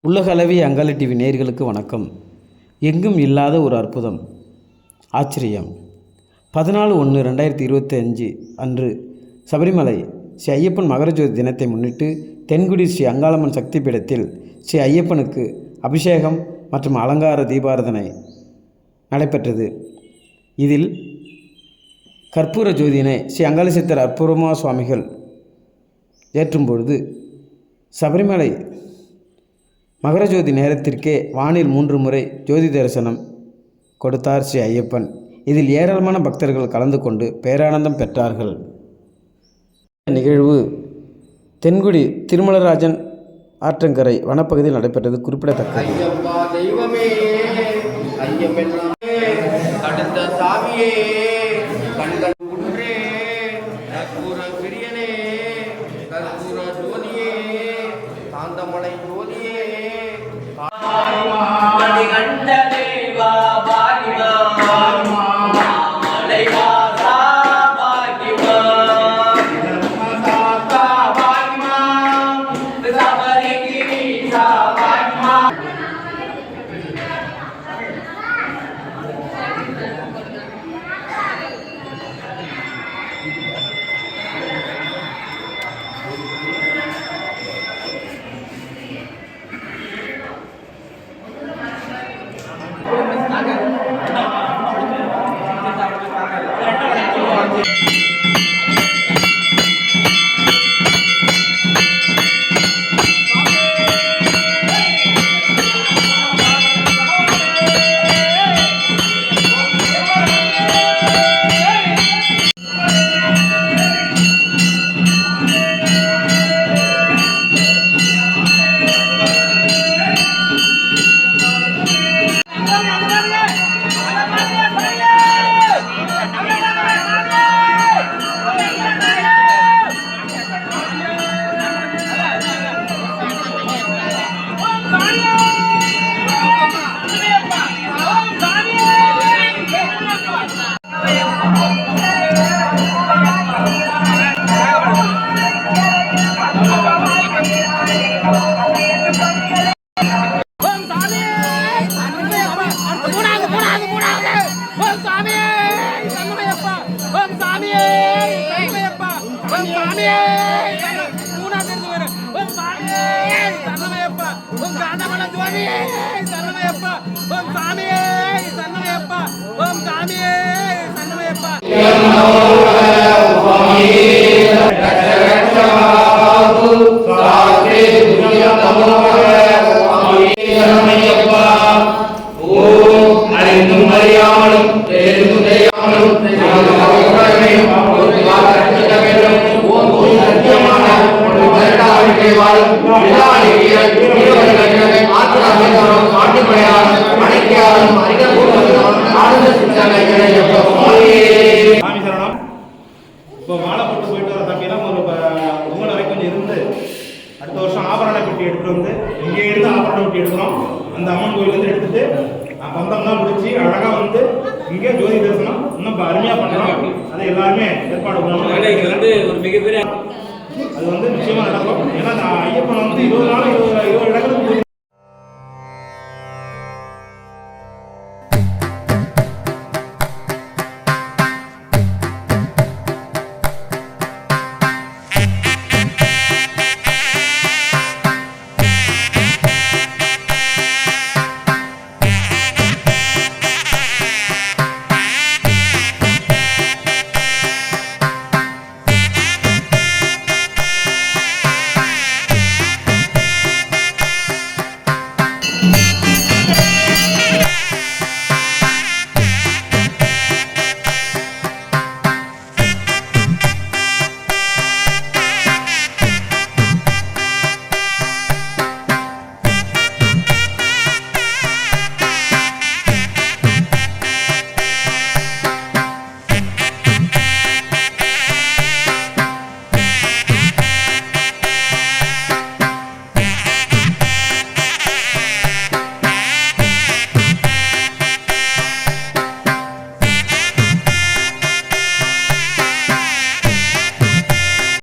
உலகளவிய Angala TV நேயர்களுக்கு வணக்கம். எங்கும் இல்லாத ஒரு அற்புதம், ஆச்சரியம். 14/1/2025 அன்று சபரிமலை ஸ்ரீ ஐயப்பன் மகரஜோதி தினத்தை முன்னிட்டு தென்குடி ஸ்ரீ அங்காளம்மன் சக்தி பீடத்தில் ஸ்ரீ ஐயப்பனுக்கு அபிஷேகம் மற்றும் அலங்கார தீபாராதனை நடைபெற்றது. இதில் கற்பூர ஜோதியினை ஸ்ரீ அங்காள சித்தர் அற்புதமா சுவாமிகள் ஏற்றும் பொழுது சபரிமலை மகரஜோதி நேரத்திற்கே வானில் 3 முறை ஜோதி தரிசனம் கொடுத்தார் ஸ்ரீ ஐயப்பன். இதில் ஏராளமான பக்தர்கள் கலந்து கொண்டு பேரானந்தம் பெற்றார்கள். நிகழ்வு தென்குடி திருமலராஜன் ஆற்றங்கரை வனப்பகுதியில் நடைபெற்றது குறிப்பிடத்தக்கது. காந்தமலை ஜோதியே கண்ட தேவா பாகிமா மலைவாசா பாகிமா சாஸ்தா பாகிமா சபரிகிரி சா பாகிமா. இப்போ மாலை போட்டு போயிட்டு வர தம்பியெல்லாம் ஒரு பொங்கல் வரைக்கும் கொஞ்சம் இருந்து அடுத்த வருஷம் ஆபரண பெட்டி எடுத்துட்டு வந்து இங்கே இருந்து ஆபரண பெட்டி எடுக்கிறோம். அந்த அம்மன் கோயிலேருந்து எடுத்துட்டு பந்தம்லாம் முடிச்சு அழகாக வந்து இங்கே ஜோதி தரிசனம் இன்னும் அருமையாக பண்ணுறோம். அதை எல்லாருமே ஏற்பாடு பண்ணுவோம். ஒரு மிகப்பெரிய அது வந்து நிச்சயமாக நடக்கும். ஏன்னா ஐயப்பன் வந்து 20 நாள் 20 இடங்கள்